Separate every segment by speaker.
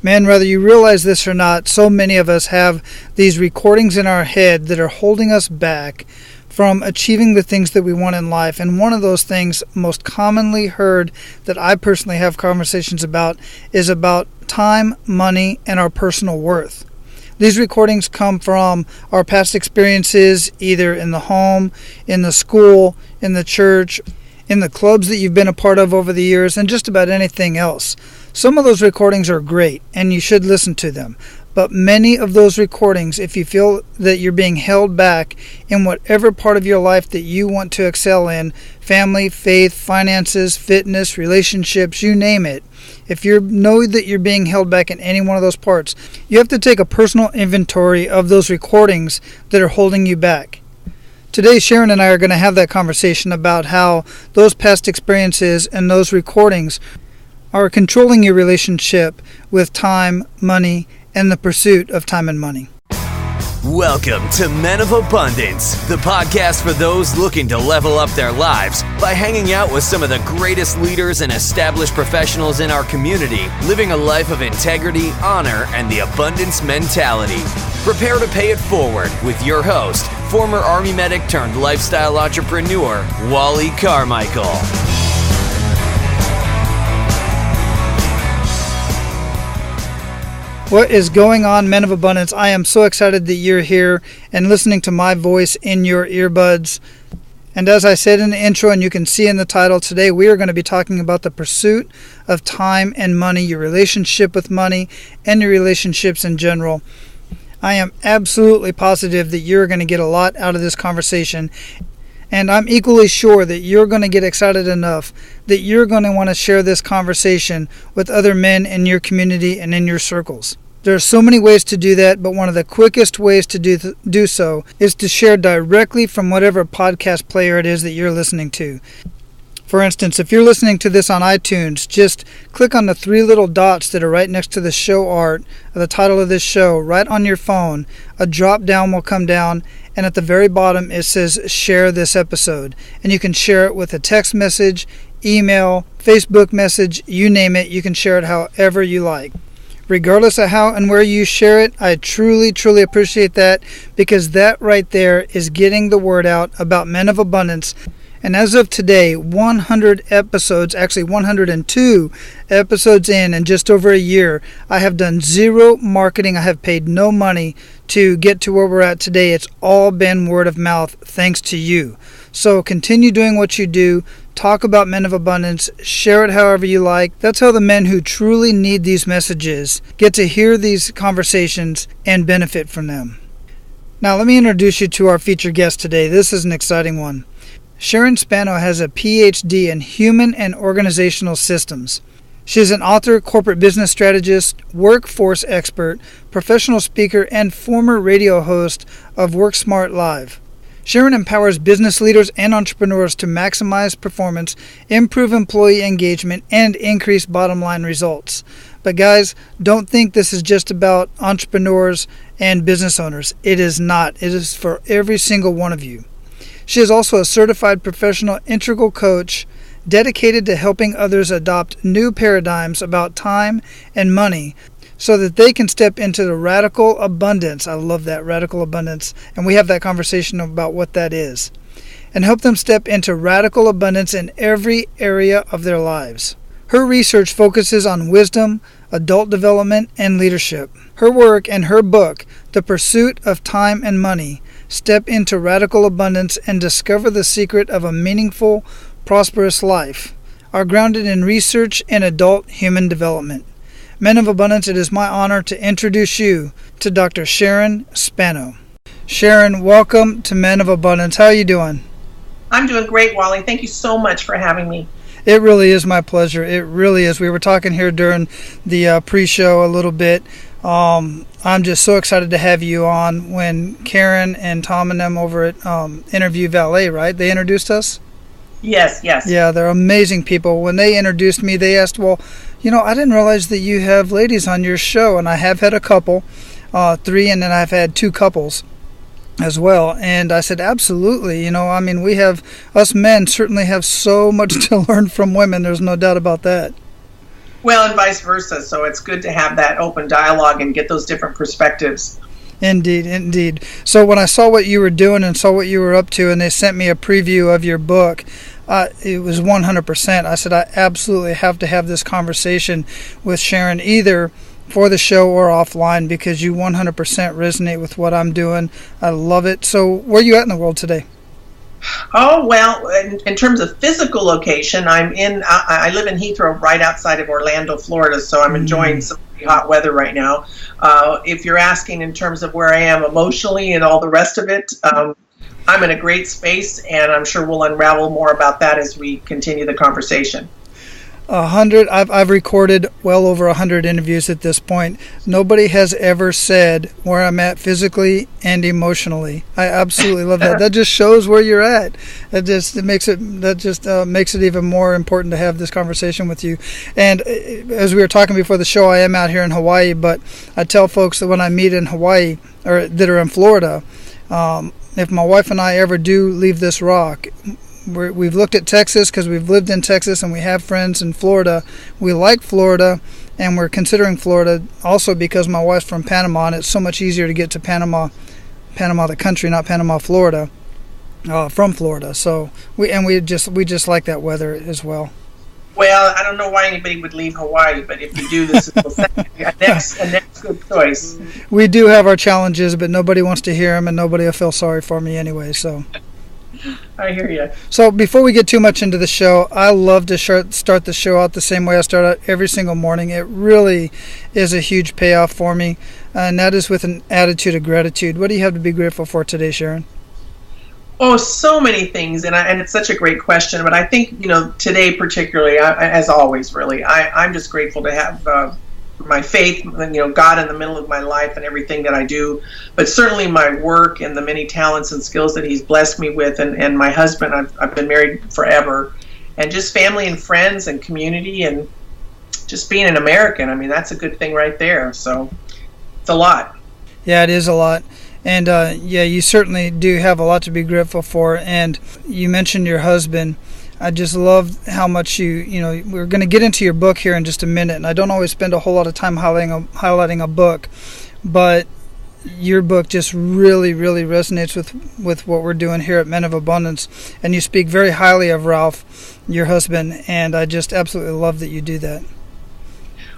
Speaker 1: Man, whether you realize this or not, so many of us have these recordings in our head that are holding us back from achieving the things that we want in life. And one of those things most commonly heard that I personally have conversations about is about time, money, and our personal worth. These recordings come from our past experiences, either in the home, in the school, in the church, in the clubs that you've been a part of over the years, and just about anything else. Some of those recordings are great, and you should listen to them. But many of those recordings, if you feel that you're being held back in whatever part of your life that you want to excel in, family, faith, finances, fitness, relationships, you name it, if you know that you're being held back in any one of those parts, you have to take a personal inventory of those recordings that are holding you back. Today, Sharon and I are going to have that conversation about how those past experiences and those recordings are controlling your relationship with time, money, and the pursuit of time and money.
Speaker 2: Welcome to Men of Abundance, the podcast for those looking to level up their lives by hanging out with some of the greatest leaders and established professionals in our community, living a life of integrity, honor, and the abundance mentality. Prepare to pay it forward with your host, former Army medic turned lifestyle entrepreneur, Wally Carmichael.
Speaker 1: What is going on, Men of Abundance? I am so excited that you're here and listening to my voice in your earbuds. And as I said in the intro, and you can see in the title, today we are going to be talking about the pursuit of time and money, your relationship with money, and your relationships in general. I am absolutely positive that you're going to get a lot out of this conversation. And I'm equally sure that you're going to get excited enough that you're going to want to share this conversation with other men in your community and in your circles. There are so many ways to do that, but one of the quickest ways to do so is to share directly from whatever podcast player it is that you're listening to. For instance, if you're listening to this on iTunes, just click on the three little dots that are right next to the show art, the title of this show, right on your phone. A drop down will come down, and at the very bottom it says share this episode. And you can share it with a text message, email, Facebook message, you name it. You can share it however you like. Regardless of how and where you share it, I truly, truly appreciate that, because that right there is getting the word out about Men of Abundance. And as of today, 100 episodes, actually 102 episodes in just over a year, I have done zero marketing. I have paid no money to get to where we're at today. It's all been word of mouth, thanks to you. So continue doing what you do. Talk about Men of Abundance. Share it however you like. That's how the men who truly need these messages get to hear these conversations and benefit from them. Now, let me introduce you to our featured guest today. This is an exciting one. Sharon Spano has a PhD in Human and Organizational Systems. She is an author, corporate business strategist, workforce expert, professional speaker, and former radio host of Work Smart Live. Sharon empowers business leaders and entrepreneurs to maximize performance, improve employee engagement, and increase bottom-line results. But guys, don't think this is just about entrepreneurs and business owners. It is not. It is for every single one of you. She is also a certified professional integral coach dedicated to helping others adopt new paradigms about time and money so that they can step into the radical abundance. I love that, radical abundance. And we have that conversation about what that is. And help them step into radical abundance in every area of their lives. Her research focuses on wisdom, adult development, and leadership. Her work and her book, The Pursuit of Time and Money, Step into Radical Abundance and Discover the Secret of a Meaningful, Prosperous Life, are grounded in research and adult human development. Men of Abundance, it is my honor to introduce you to Dr. Sharon Spano. Sharon, welcome to Men of Abundance. How are you doing?
Speaker 3: I'm doing great, Wally. Thank you so much for having me.
Speaker 1: It really is my pleasure. It really is. We were talking here during the pre-show a little bit. I'm just so excited to have you on. When Karen and Tom and them over at Interview Valet, right? They introduced us?
Speaker 3: Yes.
Speaker 1: Yeah, they're amazing people. When they introduced me, they asked, well, I didn't realize that you have ladies on your show. And I have had a couple, 3, and then I've had 2 couples as well. And I said, absolutely. We have, us men certainly have so much to learn from women. There's no doubt about that.
Speaker 3: Well, and vice versa. So it's good to have that open dialogue and get those different perspectives.
Speaker 1: Indeed, indeed. So when I saw what you were doing and saw what you were up to, and they sent me a preview of your book, it was 100%. I said, I absolutely have to have this conversation with Sharon, either for the show or offline, because you 100% resonate with what I'm doing. I love it. So where are you at in the world today?
Speaker 3: Oh, well, in terms of physical location, I live in Heathrow, right outside of Orlando, Florida, so I'm enjoying some pretty hot weather right now. If you're asking in terms of where I am emotionally and all the rest of it, I'm in a great space, and I'm sure we'll unravel more about that as we continue the conversation.
Speaker 1: 100. I've recorded well over 100 interviews at this point. Nobody has ever said where I'm at physically and emotionally. I absolutely love that. That just shows where you're at. It makes it even more important to have this conversation with you. And as we were talking before the show, I am out here in Hawaii, but I tell folks that when I meet in Hawaii or that are in Florida, if my wife and I ever do leave this rock, we've looked at Texas because we've lived in Texas and we have friends in Florida. We like Florida, and we're considering Florida also because my wife's from Panama, and it's so much easier to get to Panama the country, not Panama, Florida, from Florida. So we just like that weather as well.
Speaker 3: Well, I don't know why anybody would leave Hawaii, but if you do, this is a next good choice.
Speaker 1: We do have our challenges, but nobody wants to hear them, and nobody will feel sorry for me anyway. So.
Speaker 3: I hear you.
Speaker 1: So before we get too much into the show, I love to start the show out the same way I start out every single morning. It really is a huge payoff for me, and that is with an attitude of gratitude. What do you have to be grateful for today, Sharon?
Speaker 3: Oh, so many things, and it's such a great question. But I think, today particularly, as always, really, I'm just grateful to have my faith, God in the middle of my life and everything that I do, but certainly my work and the many talents and skills that He's blessed me with, and my husband. I've been married forever, and just family and friends and community, and just being an American. I mean, that's a good thing right there. So it's a lot. Yeah, it is a lot.
Speaker 1: And you certainly do have a lot to be grateful for. And you mentioned your husband. I just love how much we're going to get into your book here in just a minute, and I don't always spend a whole lot of time highlighting a book, but your book just really, really resonates with what we're doing here at Men of Abundance, and you speak very highly of Ralph, your husband, and I just absolutely love that you do that.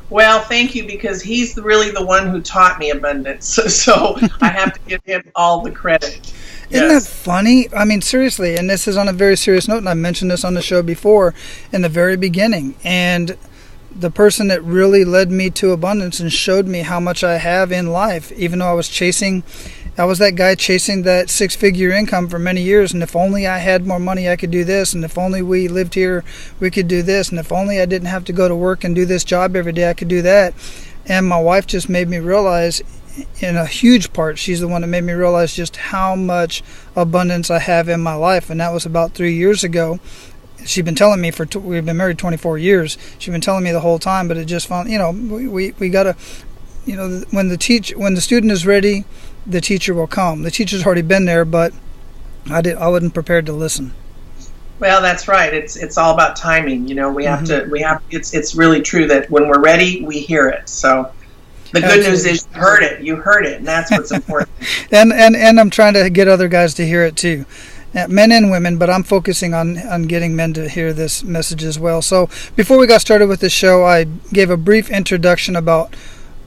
Speaker 3: Well, thank you, because he's really the one who taught me abundance, so I have to give him all the credit.
Speaker 1: Isn't that funny? I mean, seriously, and this is on a very serious note, and I mentioned this on the show before in the very beginning, and the person that really led me to abundance and showed me how much I have in life, even though I was that guy chasing that six-figure income for many years, and if only I had more money, I could do this, and if only we lived here, we could do this, and if only I didn't have to go to work and do this job every day, I could do that. And my wife just made me realize, in a huge part, she's the one that made me realize just how much abundance I have in my life, and that was about 3 years ago. She'd been telling me we've been married 24 years. She'd been telling me the whole time, but it just found, we gotta, when the student is ready, the teacher will come. The teacher's already been there, but I wasn't prepared to listen.
Speaker 3: Well, that's right. It's all about timing. We have it's really true that when we're ready, we hear it. So the good news is you heard it, and that's what's important.
Speaker 1: and I'm trying to get other guys to hear it too. Men and women, but I'm focusing on getting men to hear this message as well. So before we got started with the show, I gave a brief introduction about,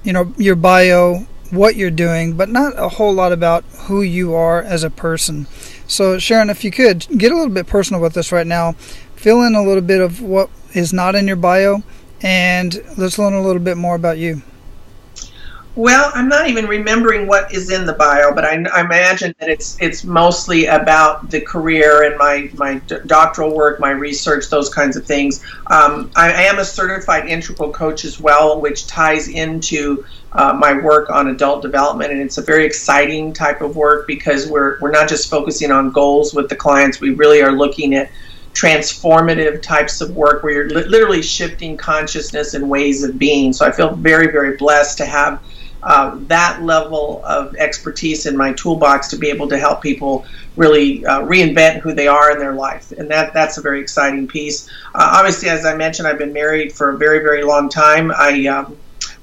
Speaker 1: your bio, what you're doing, but not a whole lot about who you are as a person. So Sharon, if you could get a little bit personal with us right now, fill in a little bit of what is not in your bio, and let's learn a little bit more about you.
Speaker 3: Well, I'm not even remembering what is in the bio, but I imagine that it's mostly about the career and my doctoral work, my research, those kinds of things. I am a certified integral coach as well, which ties into my work on adult development, and it's a very exciting type of work because we're not just focusing on goals with the clients. We really are looking at transformative types of work where you're literally shifting consciousness and ways of being. So I feel very, very blessed to have that level of expertise in my toolbox to be able to help people really reinvent who they are in their life. And that's a very exciting piece. Obviously, as I mentioned, I've been married for a very, very long time. I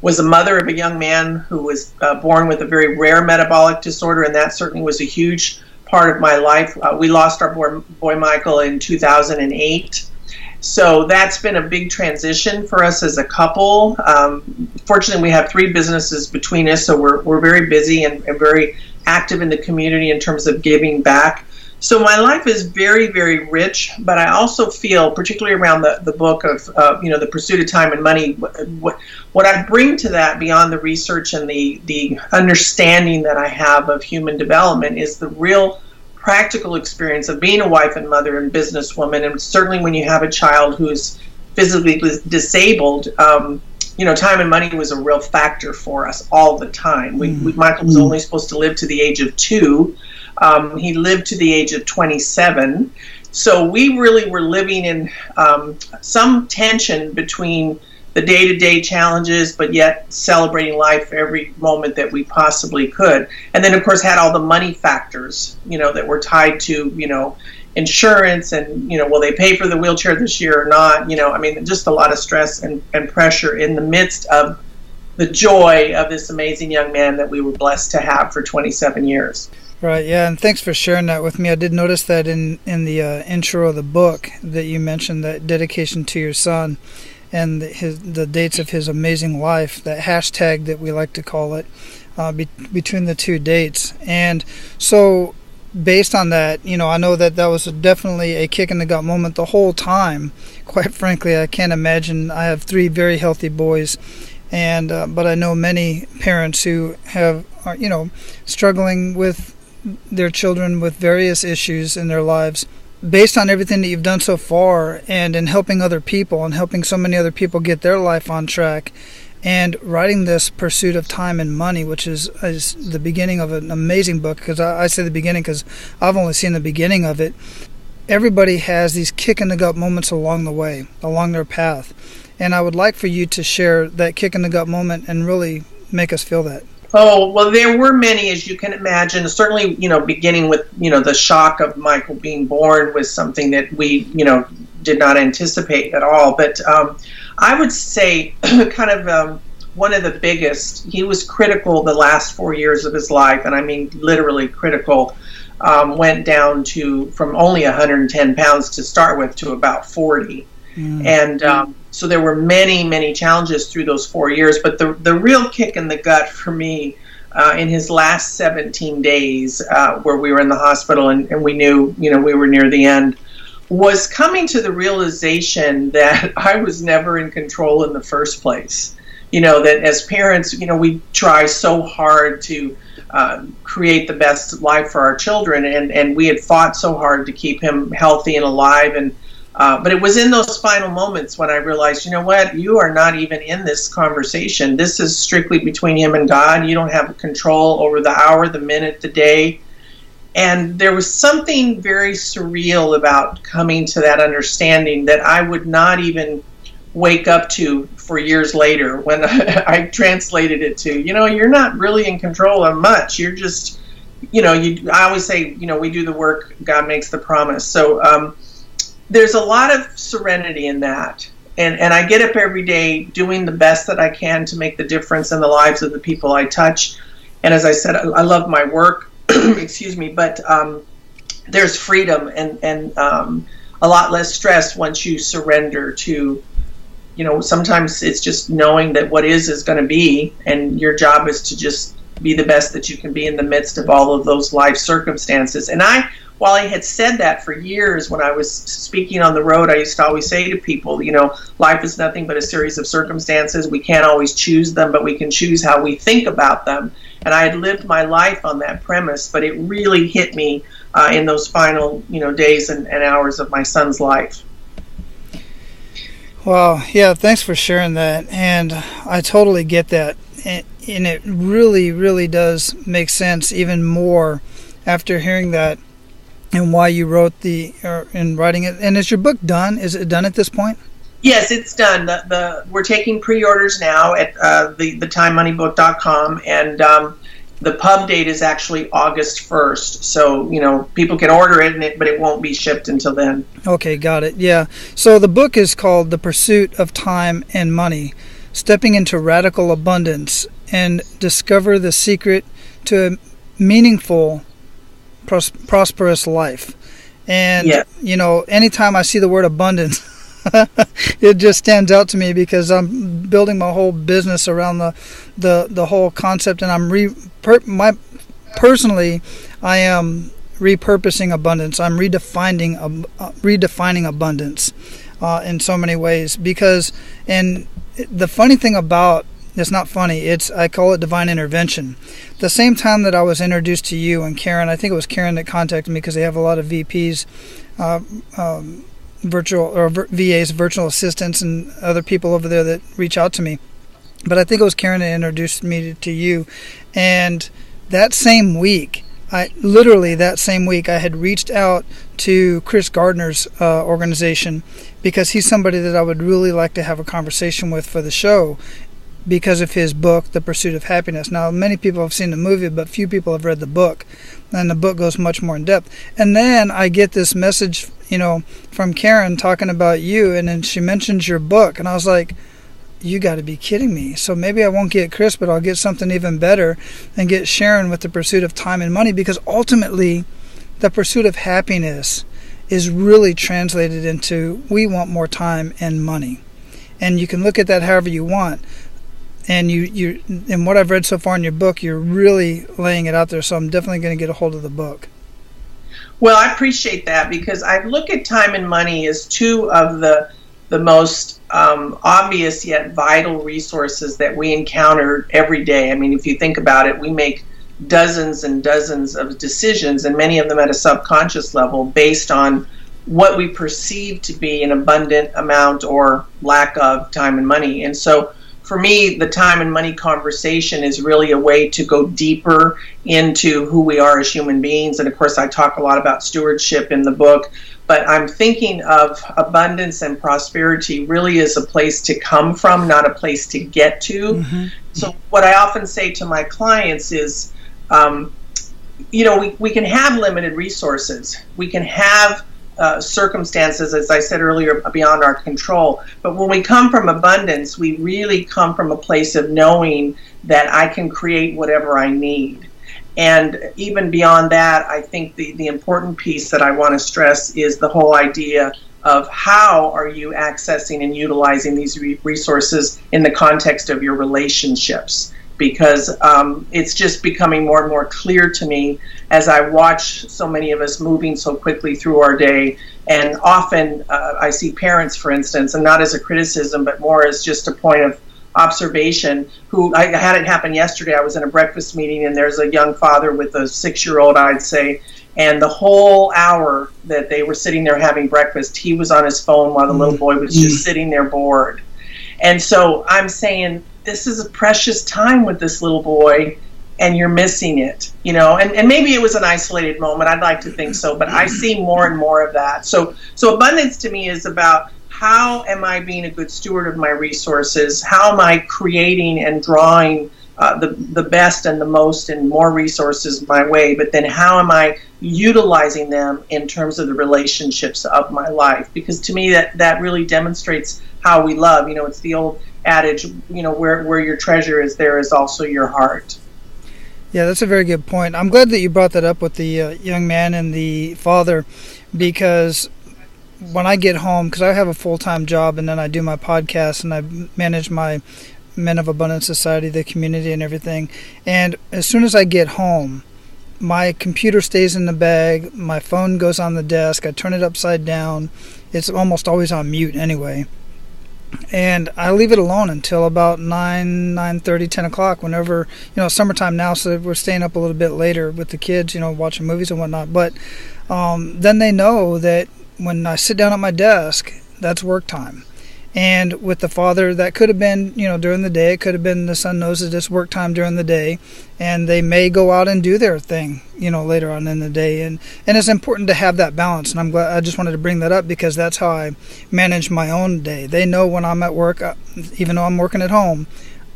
Speaker 3: was a mother of a young man who was born with a very rare metabolic disorder, and that certainly was a huge part of my life. We lost our boy Michael in 2008. So that's been a big transition for us as a couple. Fortunately, we have 3 businesses between us, so we're very busy and very active in the community in terms of giving back. So my life is very, very rich, but I also feel, particularly around the book of, the pursuit of time and money, what I bring to that beyond the research and the understanding that I have of human development is the real practical experience of being a wife and mother and businesswoman. And certainly when you have a child who's physically disabled, time and money was a real factor for us all the time. Michael was only supposed to live to the age of 2. He lived to the age of 27. So we really were living in some tension between the day-to-day challenges, but yet celebrating life every moment that we possibly could. And then, of course, had all the money factors, that were tied to, insurance and, will they pay for the wheelchair this year or not? Just a lot of stress and pressure in the midst of the joy of this amazing young man that we were blessed to have for 27 years.
Speaker 1: Right, yeah, and thanks for sharing that with me. I did notice that in the intro of the book that you mentioned that dedication to your son and the dates of his amazing life, that hashtag that we like to call it, between the 2 dates. And so based on that, I know that was definitely a kick in the gut moment the whole time. Quite frankly, I can't imagine. I have 3 very healthy boys, and but I know many parents who are struggling with their children with various issues in their lives. Based on everything that you've done so far and in helping other people and helping so many other people get their life on track and writing this Pursuit of Time and Money, which is the beginning of an amazing book, because I say the beginning because I've only seen the beginning of it. Everybody has these kick-in-the-gut moments along the way, along their path. And I would like for you to share that kick-in-the-gut moment and really make us feel that.
Speaker 3: Oh, well, there were many, as you can imagine. Certainly, beginning with, the shock of Michael being born was something that we, did not anticipate at all. But I would say kind of one of the biggest, he was critical the last 4 years of his life, and I mean literally critical, went down from only 110 pounds to start with to about 40. And so there were many, many challenges through those 4 years. But the real kick in the gut for me in his last 17 days where we were in the hospital and we knew, we were near the end, was coming to the realization that I was never in control in the first place. That as parents, we try so hard to create the best life for our children. And we had fought so hard to keep him healthy and alive. And but it was in those final moments when I realized, you are not even in this conversation. This is strictly between him and God. You don't have control over the hour, the minute, the day. And there was something very surreal about coming to that understanding that I would not even wake up to for years later when I translated it to, you're not really in control of much. You're just, I always say, we do the work, God makes the promise. So, there's a lot of serenity in that. And I get up every day doing the best that I can to make the difference in the lives of the people I touch. And as I said, I love my work, excuse me, but there's freedom and a lot less stress once you surrender to, sometimes it's just knowing that what is going to be, and your job is to just be the best that you can be in the midst of all of those life circumstances. And while I had said that for years when I was speaking on the road, I used to always say to people, life is nothing but a series of circumstances. We can't always choose them, but we can choose how we think about them. And I had lived my life on that premise, but it really hit me in those final, days and hours of my son's life.
Speaker 1: Well, yeah, thanks for sharing that. And I totally get that. And it really, really does make sense even more after hearing that. And why you wrote in writing it. And is your book done? Is it done at this point?
Speaker 3: Yes, it's done. We're taking pre-orders now at the timemoneybook.com, and the pub date is actually August 1st. So, people can order it, but it won't be shipped until then.
Speaker 1: Okay, got it. Yeah. So the book is called The Pursuit of Time and Money, Stepping into Radical Abundance and Discover the Secret to a Meaningful, Prosperous Life. And, anytime I see the word abundance, it just stands out to me because I'm building my whole business around the whole concept, and I'm personally I am repurposing abundance. I'm redefining abundance in so many ways, and the funny thing about it's not funny. I call it divine intervention. The same time that I was introduced to you and Karen, I think it was Karen that contacted me because they have a lot of VPs. Virtual or VAs, virtual assistants, and other people over there that reach out to me. But I think it was Karen that introduced me to you. And that same week, I had reached out to Chris Gardner's organization because he's somebody that I would really like to have a conversation with for the show because of his book, The Pursuit of Happiness. Now, many people have seen the movie, but few people have read the book. And the book goes much more in depth. And then I get this message, from Karen talking about you, and then she mentions your book. And I was like, you got to be kidding me. So maybe I won't get Chris, but I'll get something even better and get Sharon with The Pursuit of Time and Money, because ultimately the pursuit of happiness is really translated into we want more time and money. And you can look at that however you want. And you in what I've read so far in your book, you're really laying it out there. So I'm definitely going to get a hold of the book.
Speaker 3: Well, I appreciate that, because I look at time and money as two of the most obvious yet vital resources that we encounter every day. I mean, if you think about it, we make dozens and dozens of decisions, and many of them at a subconscious level, based on what we perceive to be an abundant amount or lack of time and money. And so for me, the time and money conversation is really a way to go deeper into who we are as human beings. And of course, I talk a lot about stewardship in the book, but I'm thinking of abundance and prosperity really as a place to come from, not a place to get to. Mm-hmm. So what I often say to my clients is, we can have limited resources. We can have circumstances, as I said earlier, beyond our control. But when we come from abundance, we really come from a place of knowing that I can create whatever I need. And even beyond that, I think the important piece that I want to stress is the whole idea of how are you accessing and utilizing these resources in the context of your relationships. Because it's just becoming more and more clear to me as I watch so many of us moving so quickly through our day. And often I see parents, for instance, and not as a criticism, but more as just a point of observation, who I had it happen yesterday. I was in a breakfast meeting, and there's a young father with a 6-year-old, I'd say, and the whole hour that they were sitting there having breakfast, he was on his phone while the little boy was just sitting there bored. And so I'm saying, this is a precious time with this little boy, and you're missing it, and maybe it was an isolated moment. I'd like to think so, but I see more and more of that. So abundance to me is about how am I being a good steward of my resources? How am I creating and drawing the best and the most and more resources my way? But then how am I utilizing them in terms of the relationships of my life? Because to me, that really demonstrates how we love. It's the old adage, where your treasure is, there is also your heart.
Speaker 1: Yeah, that's a very good point. I'm glad that you brought that up with the young man and the father, because when I get home, because I have a full-time job and then I do my podcast and I manage my Men of Abundance Society, the community and everything, and as soon as I get home, my computer stays in the bag, my phone goes on the desk, I turn it upside down, it's almost always on mute anyway. And I leave it alone until about 9:30, 10 o'clock, whenever, summertime now, so we're staying up a little bit later with the kids, watching movies and whatnot. But then they know that when I sit down at my desk, that's work time. And with the father, that could have been, during the day. It could have been the son knows that it's work time during the day, and they may go out and do their thing, later on in the day. And it's important to have that balance. And I'm glad, I just wanted to bring that up because that's how I manage my own day. They know when I'm at work, even though I'm working at home,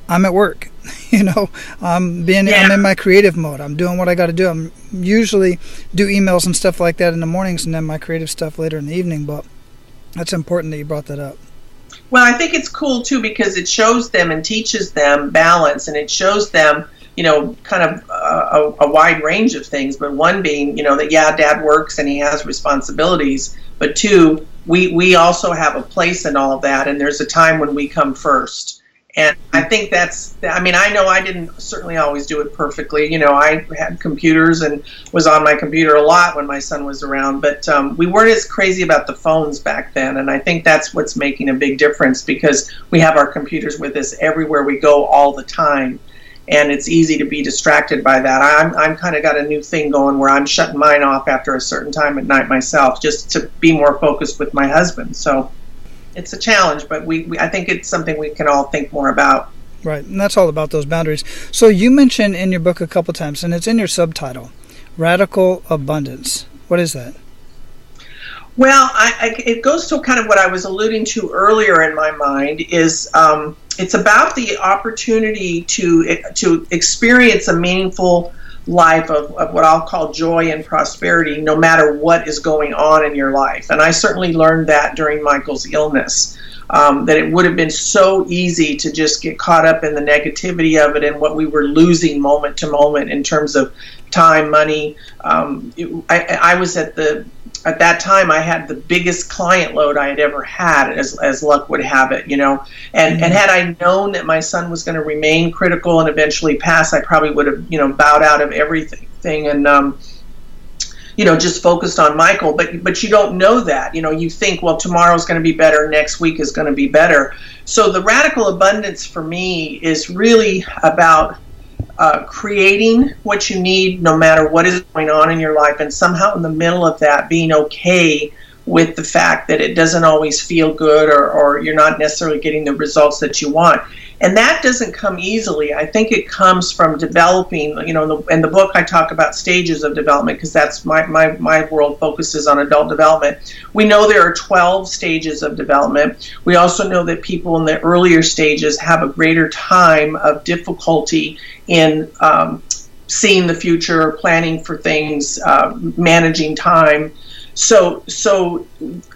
Speaker 1: I'm at work. I'm in my creative mode. I'm doing what I got to do. I'm usually do emails and stuff like that in the mornings, and then my creative stuff later in the evening. But that's important that you brought that up.
Speaker 3: Well, I think it's cool, too, because it shows them and teaches them balance, and it shows them, kind of a wide range of things, but one being, that, Dad works and he has responsibilities, but two, we also have a place in all of that, and there's a time when we come first. And I think I know I didn't certainly always do it perfectly. I had computers and was on my computer a lot when my son was around, but we weren't as crazy about the phones back then. And I think that's what's making a big difference because we have our computers with us everywhere we go all the time. And it's easy to be distracted by that. I'm kind of got a new thing going where I'm shutting mine off after a certain time at night myself just to be more focused with my husband. So it's a challenge, but I think it's something we can all think more about.
Speaker 1: Right, and that's all about those boundaries. So you mentioned in your book a couple times, and it's in your subtitle, Radical Abundance. What is that?
Speaker 3: Well, it goes to kind of what I was alluding to earlier in my mind is it's about the opportunity to experience a meaningful life of what I'll call joy and prosperity, no matter what is going on in your life. And I certainly learned that during Michael's illness, that it would have been so easy to just get caught up in the negativity of it and what we were losing moment to moment in terms of time, money. I was at that time, I had the biggest client load I had ever had, as luck would have it, And had I known that my son was going to remain critical and eventually pass, I probably would have, bowed out of everything and, just focused on Michael. But you don't know that. You think, well, tomorrow's going to be better, next week is going to be better. So the radical abundance for me is really about creating what you need no matter what is going on in your life, and somehow in the middle of that being okay with the fact that it doesn't always feel good or you're not necessarily getting the results that you want. And that doesn't come easily. I think it comes from developing, in the book I talk about stages of development because that's my world focuses on adult development. We know there are 12 stages of development. We also know that people in the earlier stages have a greater time of difficulty in seeing the future, planning for things, managing time. So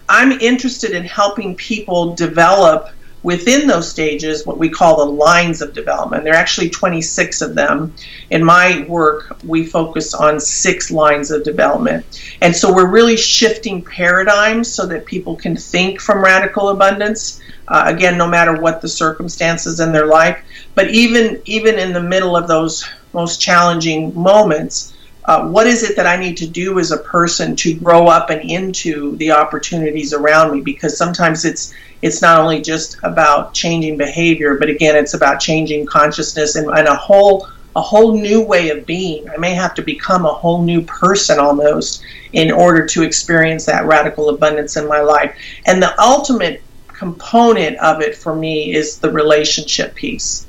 Speaker 3: I'm interested in helping people develop within those stages what we call the lines of development. There are actually 26 of them. In my work, we focus on 6 lines of development. And so we're really shifting paradigms so that people can think from radical abundance, again, no matter what the circumstances in their life. But even in the middle of those most challenging moments, what is it that I need to do as a person to grow up and into the opportunities around me? Because sometimes it's not only just about changing behavior, but again, it's about changing consciousness and a whole new way of being. I may have to become a whole new person almost in order to experience that radical abundance in my life. And the ultimate component of it for me is the relationship piece.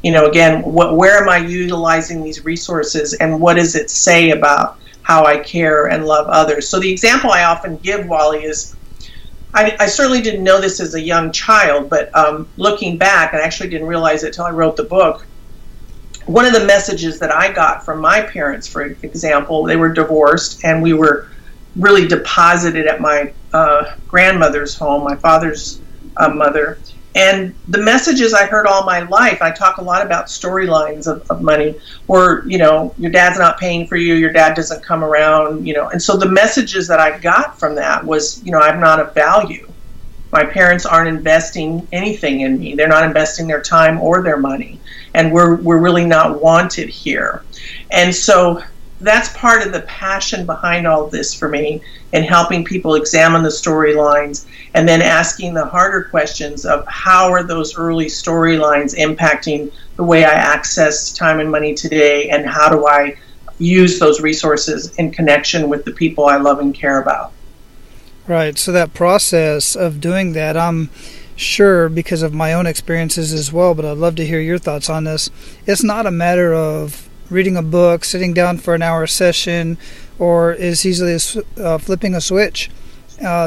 Speaker 3: Again, where am I utilizing these resources and what does it say about how I care and love others? So the example I often give, Wally, is I certainly didn't know this as a young child, but looking back, and I actually didn't realize it until I wrote the book, one of the messages that I got from my parents, for example, they were divorced and we were really deposited at my grandmother's home, my father's mother. And the messages I heard all my life, I talk a lot about storylines of money, where, your dad's not paying for you, your dad doesn't come around, And so the messages that I got from that was, I'm not of value. My parents aren't investing anything in me. They're not investing their time or their money. And we're really not wanted here. And so that's part of the passion behind all of this for me, in helping people examine the storylines and then asking the harder questions of how are those early storylines impacting the way I access time and money today, and how do I use those resources in connection with the people I love and care about.
Speaker 1: Right, so that process of doing that, I'm sure, because of my own experiences as well, but I'd love to hear your thoughts on this. It's not a matter of reading a book, sitting down for an hour session, or as easily as flipping a switch.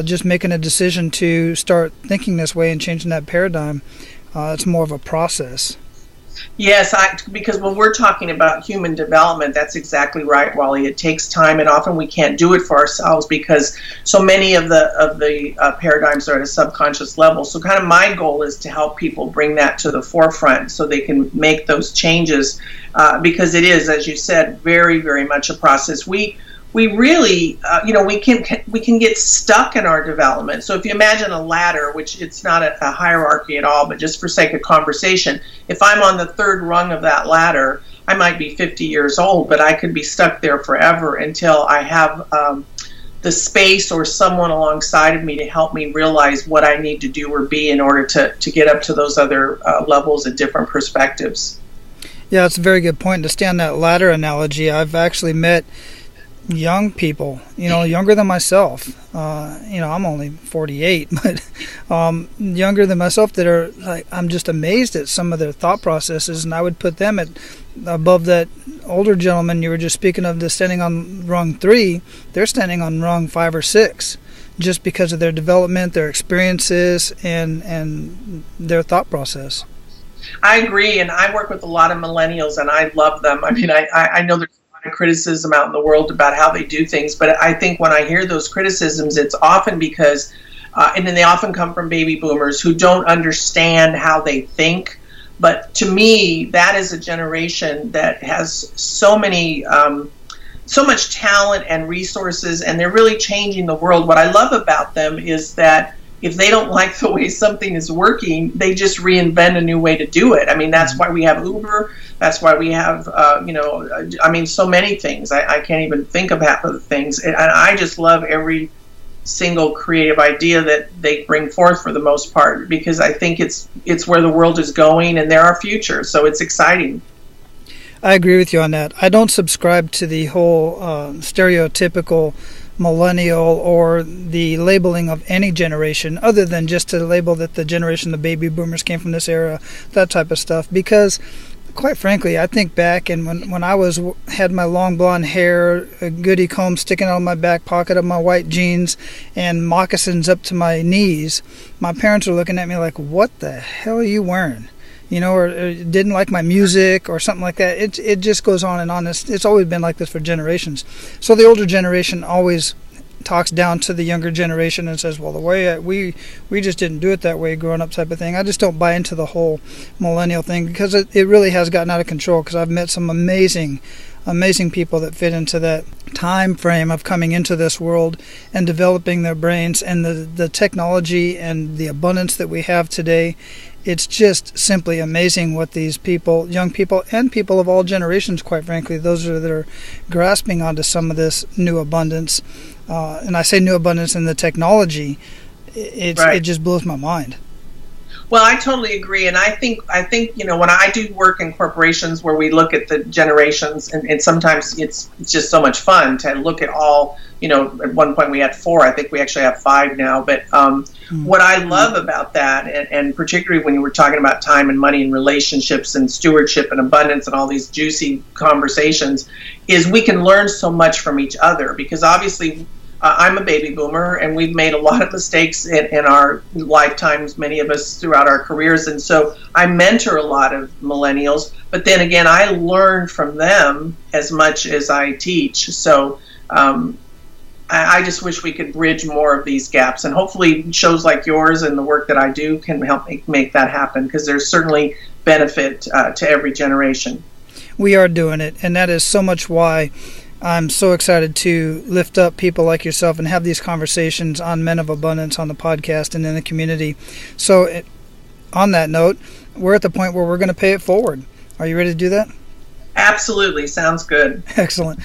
Speaker 1: Just making a decision to start thinking this way and changing that paradigm. It's more of a process.
Speaker 3: Yes, because when we're talking about human development, that's exactly right, Wally. It takes time, and often we can't do it for ourselves because so many of the paradigms are at a subconscious level. So kind of my goal is to help people bring that to the forefront so they can make those changes because it is, as you said, very, very much a process. We really, we can get stuck in our development. So if you imagine a ladder, which it's not a hierarchy at all, but just for sake of conversation, if I'm on the third rung of that ladder, I might be 50 years old, but I could be stuck there forever until I have the space or someone alongside of me to help me realize what I need to do or be in order to get up to those other levels and different perspectives.
Speaker 1: Yeah, it's a very good point. To stay on that ladder analogy, I've actually met young people, younger than myself. I'm only 48, but younger than myself that are like, I'm just amazed at some of their thought processes, and I would put them at above that older gentleman you were just speaking of, that's standing on rung 3. They're standing on rung 5 or 6, just because of their development, their experiences, and their thought process.
Speaker 3: I agree, and I work with a lot of millennials, and I love them. I mean, I know there's criticism out in the world about how they do things, but I think when I hear those criticisms, it's often because and then they often come from baby boomers who don't understand how they think. But to me, that is a generation that has so much talent and resources, and they're really changing the world. What I love about them is that if they don't like the way something is working, they just reinvent a new way to do it. I mean, that's why we have Uber. That's why we have, so many things. I can't even think of half of the things. And I just love every single creative idea that they bring forth for the most part, because I think it's where the world is going and they're our future. So it's exciting.
Speaker 1: I agree with you on that. I don't subscribe to the whole stereotypical millennial or the labeling of any generation other than just to label that the generation the baby boomers came from this era, that type of stuff, because quite frankly, I think back and when I had my long blonde hair, a goody comb sticking out of my back pocket of my white jeans, and moccasins up to my knees, my parents were looking at me like, what the hell are you wearing? Or didn't like my music or something like that. It just goes on and on. It's always been like this for generations. So the older generation always talks down to the younger generation and says, well, the way we just didn't do it that way growing up type of thing. I just don't buy into the whole millennial thing, because it really has gotten out of control, because I've met some amazing people that fit into that time frame of coming into this world and developing their brains, and the technology and the abundance that we have today. It's just simply amazing what these people, young people and people of all generations, quite frankly, those that are grasping onto some of this new abundance. And I say new abundance in the technology, it just blows my mind.
Speaker 3: Well, I totally agree, and I think when I do work in corporations where we look at the generations, and sometimes it's just so much fun to look at all. At one point we had 4. I think we actually have 5 now. But what I love about that, and particularly when you were talking about time and money and relationships and stewardship and abundance and all these juicy conversations, is we can learn so much from each other, because obviously I'm a baby boomer, and we've made a lot of mistakes in our lifetimes, many of us throughout our careers. And so I mentor a lot of millennials, but then again, I learn from them as much as I teach. So I just wish we could bridge more of these gaps, and hopefully shows like yours and the work that I do can help make that happen, because there's certainly benefit to every generation.
Speaker 1: We are doing it, and that is so much why I'm so excited to lift up people like yourself and have these conversations on Men of Abundance on the podcast and in the community. So on that note, we're at the point where we're going to pay it forward. Are you ready to do that?
Speaker 3: Absolutely. Sounds good.
Speaker 1: Excellent.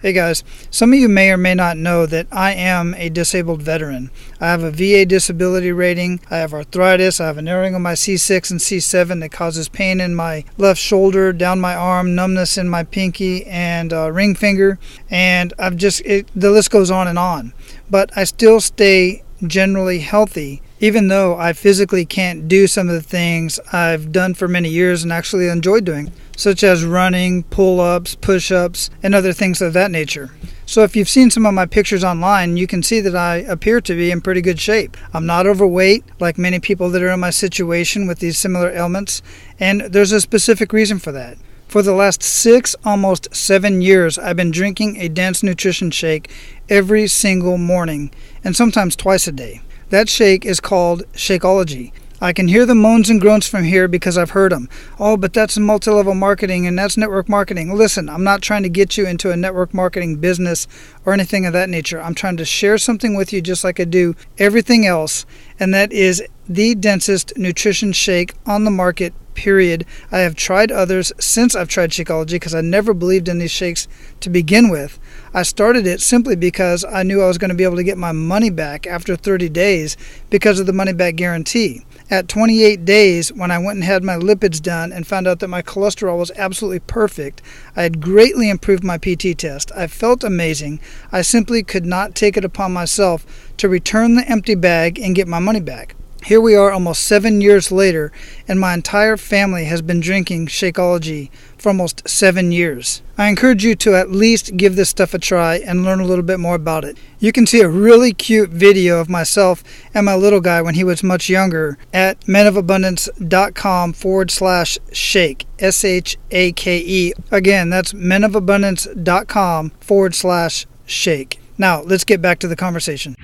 Speaker 1: Hey guys, some of you may or may not know that I am a disabled veteran. I have a VA disability rating, I have arthritis, I have a narrowing of my C6 and C7 that causes pain in my left shoulder, down my arm, numbness in my pinky and ring finger, and the list goes on and on. But I still stay generally healthy, even though I physically can't do some of the things I've done for many years and actually enjoy doing, such as running, pull-ups, push-ups, and other things of that nature. So if you've seen some of my pictures online, you can see that I appear to be in pretty good shape. I'm not overweight like many people that are in my situation with these similar ailments, and there's a specific reason for that. For the last 6, almost 7 years, I've been drinking a dense nutrition shake every single morning, and sometimes twice a day. That shake is called Shakeology. I can hear the moans and groans from here because I've heard them. Oh, but that's multi-level marketing and that's network marketing. Listen, I'm not trying to get you into a network marketing business or anything of that nature. I'm trying to share something with you just like I do everything else, and that is the densest nutrition shake on the market, period. I have tried others since I've tried Shakeology because I never believed in these shakes to begin with. I started it simply because I knew I was going to be able to get my money back after 30 days because of the money back guarantee. At 28 days, when I went and had my lipids done and found out that my cholesterol was absolutely perfect, I had greatly improved my PT test. I felt amazing. I simply could not take it upon myself to return the empty bag and get my money back. Here we are almost 7 years later, and my entire family has been drinking Shakeology for almost 7 years. I encourage you to at least give this stuff a try and learn a little bit more about it. You can see a really cute video of myself and my little guy when he was much younger at menofabundance.com/shake, SHAKE. Again, that's menofabundance.com/shake. Now, let's get back to the conversation.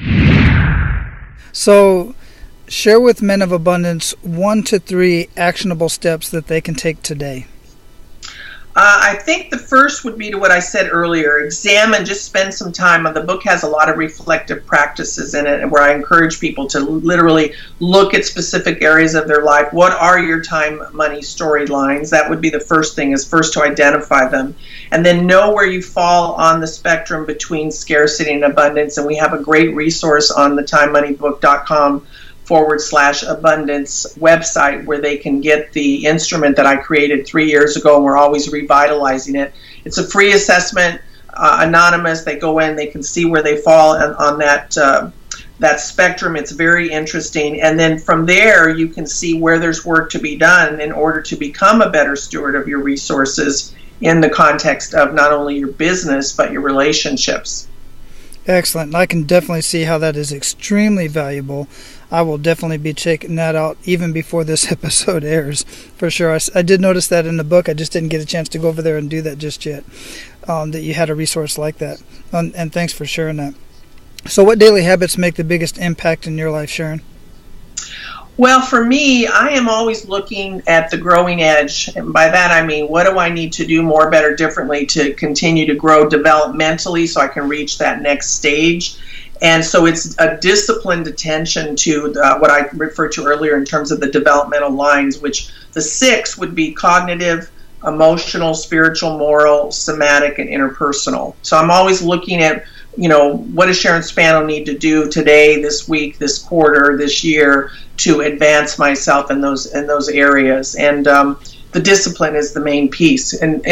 Speaker 1: So, share with Men of Abundance 1 to 3 actionable steps that they can take today.
Speaker 3: I think the first would be to what I said earlier. Examine, just spend some time. The book has a lot of reflective practices in it, where I encourage people to literally look at specific areas of their life. What are your time, money storylines? That would be the first thing, is first to identify them. And then know where you fall on the spectrum between scarcity and abundance. And we have a great resource on the timemoneybook.com/abundance website where they can get the instrument that I created 3 years ago, and we're always revitalizing it. It's a free assessment, anonymous. They go in, they can see where they fall on that spectrum. It's very interesting. And then from there, you can see where there's work to be done in order to become a better steward of your resources in the context of not only your business, but your relationships.
Speaker 1: Excellent. I can definitely see how that is extremely valuable. I will definitely be checking that out even before this episode airs, for sure. I did notice that in the book. I just didn't get a chance to go over there and do that just yet, that you had a resource like that. And thanks for sharing that. So what daily habits make the biggest impact in your life, Sharon?
Speaker 3: Well, for me, I am always looking at the growing edge. And by that, I mean, what do I need to do more, better, differently to continue to grow developmentally so I can reach that next stage? And so it's a disciplined attention to what I referred to earlier in terms of the developmental lines, which the 6 would be cognitive, emotional, spiritual, moral, somatic, and interpersonal. So I'm always looking at, what does Sharon Spano need to do today, this week, this quarter, this year to advance myself in those areas. And the discipline is the main piece. And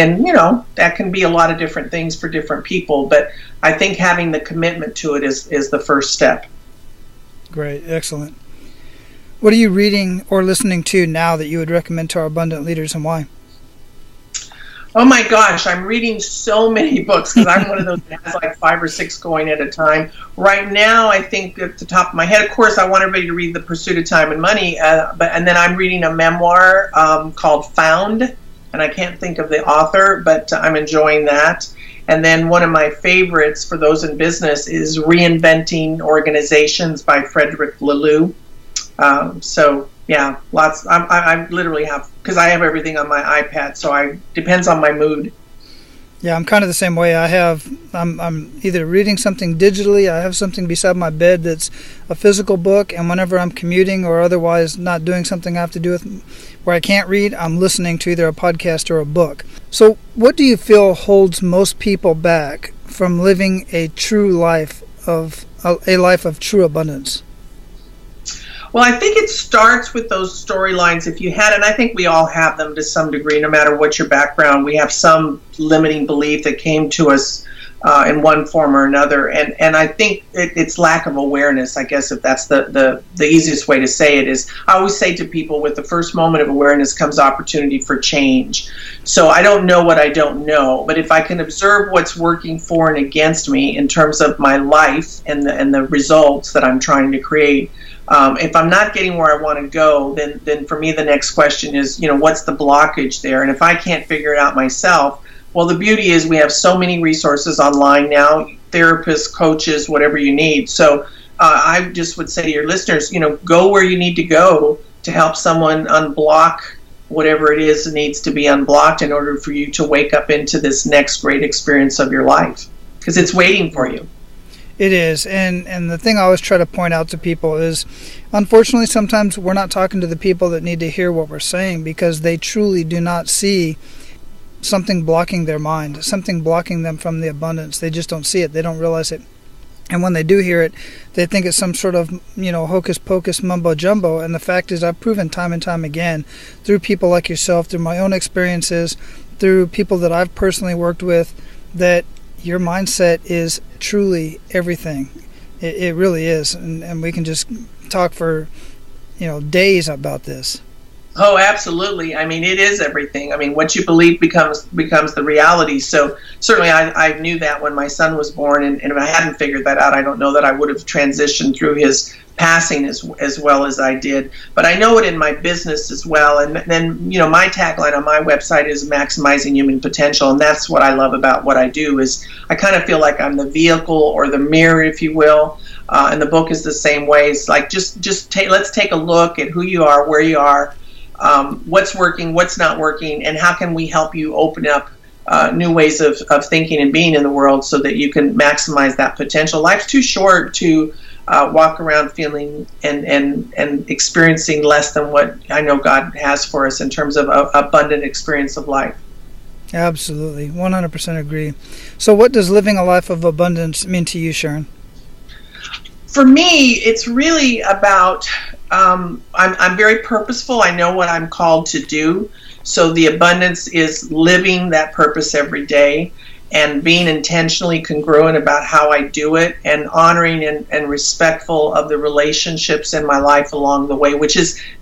Speaker 3: that can be a lot of different things for different people, but I think having the commitment to it is the first step.
Speaker 1: Great. Excellent. What are you reading or listening to now that you would recommend to our abundant leaders, and why?
Speaker 3: Oh my gosh, I'm reading so many books because I'm one of those that has like 5 or 6 going at a time. Right now, I think at the top of my head, of course, I want everybody to read The Pursuit of Time and Money, and then I'm reading a memoir called Found, and I can't think of the author, but I'm enjoying that. And then one of my favorites for those in business is Reinventing Organizations by Frederick Laloux. Yeah, lots. I literally have, because I have everything on my iPad, so depends on my mood.
Speaker 1: Yeah, I'm kind of the same way. I'm either reading something digitally, I have something beside my bed that's a physical book, and whenever I'm commuting or otherwise not doing something I have to do with where I can't read, I'm listening to either a podcast or a book. So what do you feel holds most people back from living a true life of true abundance?
Speaker 3: Well, I think it starts with those storylines. If you had, and I think we all have them to some degree, no matter what your background, we have some limiting belief that came to us in one form or another. And I think it's lack of awareness, I guess, if that's the easiest way to say it. Is I always say to people, with the first moment of awareness comes opportunity for change. So I don't know what I don't know, but if I can observe what's working for and against me in terms of my life and the results that I'm trying to create, if I'm not getting where I want to go, then for me the next question is, what's the blockage there? And if I can't figure it out myself, well, the beauty is we have so many resources online now, therapists, coaches, whatever you need. So I just would say to your listeners, go where you need to go to help someone unblock whatever it is that needs to be unblocked in order for you to wake up into this next great experience of your life, because it's waiting for you.
Speaker 1: It is, and the thing I always try to point out to people is, unfortunately, sometimes we're not talking to the people that need to hear what we're saying, because they truly do not see something blocking their mind, something blocking them from the abundance. They just don't see it. They don't realize it. And when they do hear it, they think it's some sort of, hocus pocus mumbo jumbo. And the fact is, I've proven time and time again, through people like yourself, through my own experiences, through people that I've personally worked with, that your mindset is truly everything. It really is. And we can just talk for, days about this.
Speaker 3: Oh, absolutely. I mean, it is everything. I mean, what you believe becomes the reality. So certainly I knew that when my son was born, and if I hadn't figured that out, I don't know that I would have transitioned through his passing as well as I did. But I know it in my business as well. And then, my tagline on my website is maximizing human potential. And that's what I love about what I do, is I kind of feel like I'm the vehicle or the mirror, if you will. And the book is the same way. It's like, let's take a look at who you are, where you are, what's working, what's not working, and how can we help you open up new ways of thinking and being in the world so that you can maximize that potential. Life's too short to walk around feeling and experiencing less than what I know God has for us in terms of abundant experience of life.
Speaker 1: Absolutely, 100% agree. So what does living a life of abundance mean to you, Sharon?
Speaker 3: For me, it's really about, I'm very purposeful. I know what I'm called to do. So the abundance is living that purpose every day and being intentionally congruent about how I do it, and honoring and respectful of the relationships in my life along the way,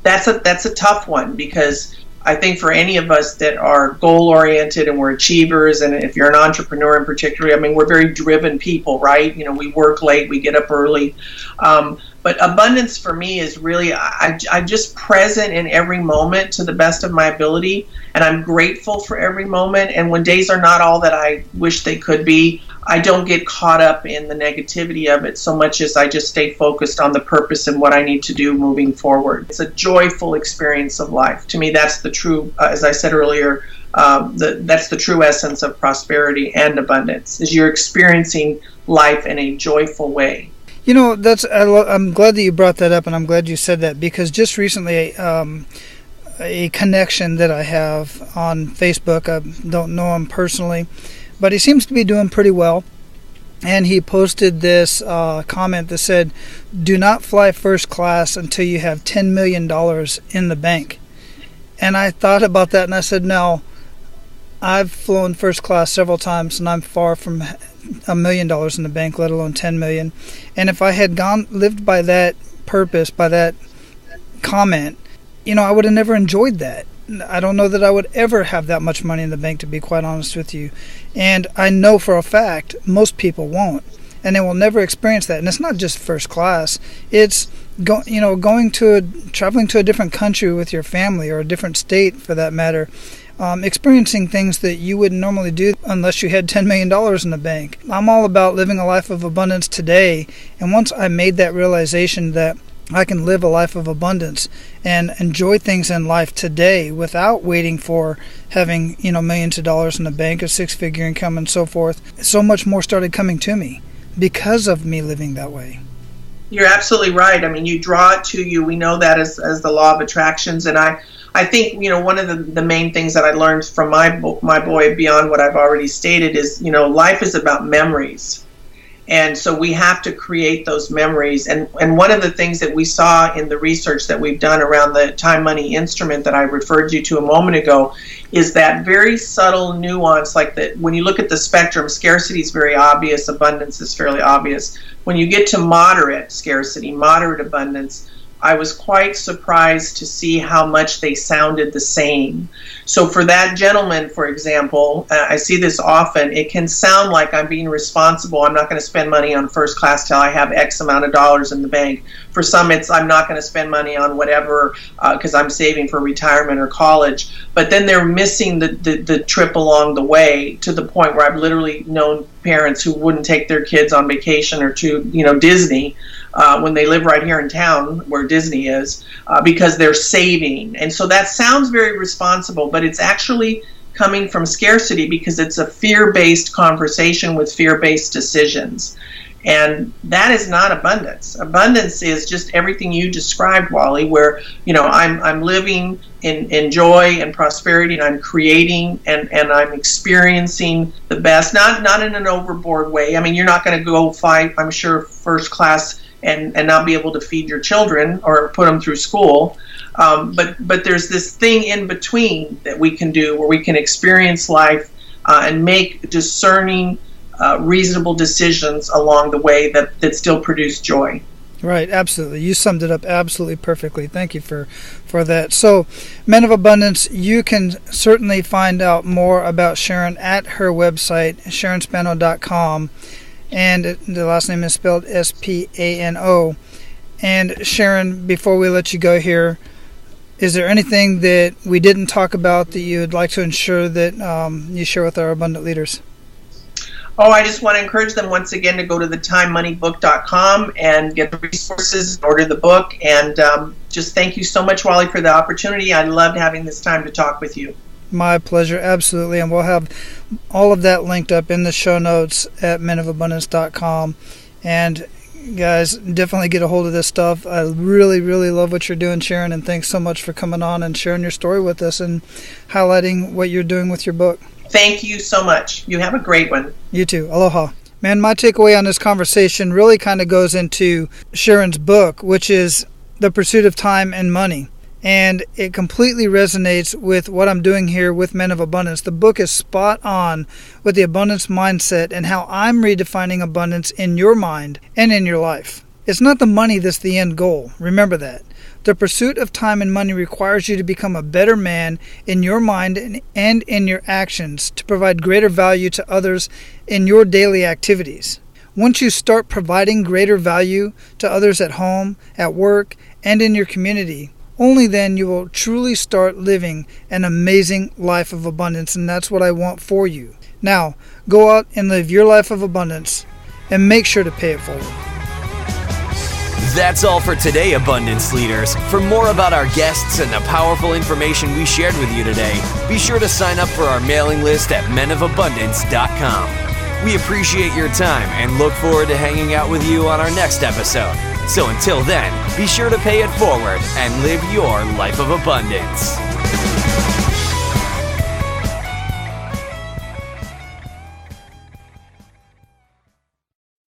Speaker 3: that's a tough one, because I think for any of us that are goal-oriented and we're achievers, and if you're an entrepreneur in particular, I mean, we're very driven people, right? We work late, we get up early. But abundance for me is really, I'm just present in every moment to the best of my ability, and I'm grateful for every moment. And when days are not all that I wish they could be, I don't get caught up in the negativity of it so much as I just stay focused on the purpose and what I need to do moving forward. It's a joyful experience of life. To me, that's the true, as I said earlier, that's the true essence of prosperity and abundance, is you're experiencing life in a joyful way.
Speaker 1: I'm glad that you brought that up, and I'm glad you said that, because just recently a connection that I have on Facebook, I don't know him personally, but he seems to be doing pretty well, and he posted this comment that said, "Do not fly first class until you have $10 million in the bank." And I thought about that, and I said, no, I've flown first class several times, and I'm far from $1 million in the bank, let alone 10 million. And if I had lived by that purpose, by that comment, I would have never enjoyed that. I don't know that I would ever have that much money in the bank, to be quite honest with you. And I know for a fact most people won't, and they will never experience that. And it's not just first class. It's traveling to a different country with your family, or a different state for that matter. Experiencing things that you wouldn't normally do unless you had $10 million in the bank. I'm all about living a life of abundance today, and once I made that realization that I can live a life of abundance and enjoy things in life today without waiting for having, millions of dollars in the bank, a six-figure income, and so forth, so much more started coming to me because of me living that way.
Speaker 3: You're absolutely right. I mean, you draw it to you. We know that as the law of attractions, and I think, one of the main things that I learned from my boy, beyond what I've already stated, is, life is about memories. And so we have to create those memories. And one of the things that we saw in the research that we've done around the time money instrument that I referred you to a moment ago is that very subtle nuance, like that when you look at the spectrum, scarcity is very obvious, abundance is fairly obvious. When you get to moderate scarcity, moderate abundance, I was quite surprised to see how much they sounded the same. So for that gentleman, for example, I see this often, it can sound like I'm being responsible. I'm not going to spend money on first class till I have X amount of dollars in the bank. For some, it's I'm not going to spend money on whatever because I'm saving for retirement or college. But then they're missing the trip along the way to the point where I've literally known parents who wouldn't take their kids on vacation or to Disney when they live right here in town where Disney is because they're saving. And so that sounds very responsible, but it's actually coming from scarcity because it's a fear-based conversation with fear-based decisions. And that is not abundance. Abundance is just everything you described, Wally, where I'm living in joy and prosperity, and I'm creating and I'm experiencing the best, not in an overboard way. I mean, you're not going to go fly, I'm sure, first class and not be able to feed your children or put them through school. But there's this thing in between that we can do where we can experience life and make discerning, reasonable decisions along the way that still produce joy.
Speaker 1: Right, absolutely. You summed it up absolutely perfectly. Thank you for that. So, Men of Abundance, you can certainly find out more about Sharon at her website, SharonSpano.com. And the last name is spelled Spano. And Sharon, before we let you go here, is there anything that we didn't talk about that you would like to ensure that you share with our abundant leaders?
Speaker 3: Oh, I just want to encourage them once again to go to theTimeMoneyBook.com and get the resources, order the book, and just thank you so much, Wally, for the opportunity. I loved having this time to talk with you.
Speaker 1: My pleasure, absolutely. And we'll have all of that linked up in the show notes at menofabundance.com. And guys, definitely get a hold of this stuff. I really, really love what you're doing, Sharon, and thanks so much for coming on and sharing your story with us and highlighting what you're doing with your book.
Speaker 3: Thank you so much. You have a great one.
Speaker 1: You too. Aloha. Man, my takeaway on this conversation really kind of goes into Sharon's book, which is The Pursuit of Time and Money. And it completely resonates with what I'm doing here with Men of Abundance. The book is spot on with the abundance mindset and how I'm redefining abundance in your mind and in your life. It's not the money that's the end goal. Remember that. The pursuit of time and money requires you to become a better man in your mind and in your actions to provide greater value to others in your daily activities. Once you start providing greater value to others at home, at work, and in your community, only then you will truly start living an amazing life of abundance, and that's what I want for you. Now, go out and live your life of abundance and make sure to pay it forward.
Speaker 2: That's all for today, Abundance Leaders. For more about our guests and the powerful information we shared with you today, be sure to sign up for our mailing list at menofabundance.com. We appreciate your time and look forward to hanging out with you on our next episode. So until then, be sure to pay it forward and live your life of abundance.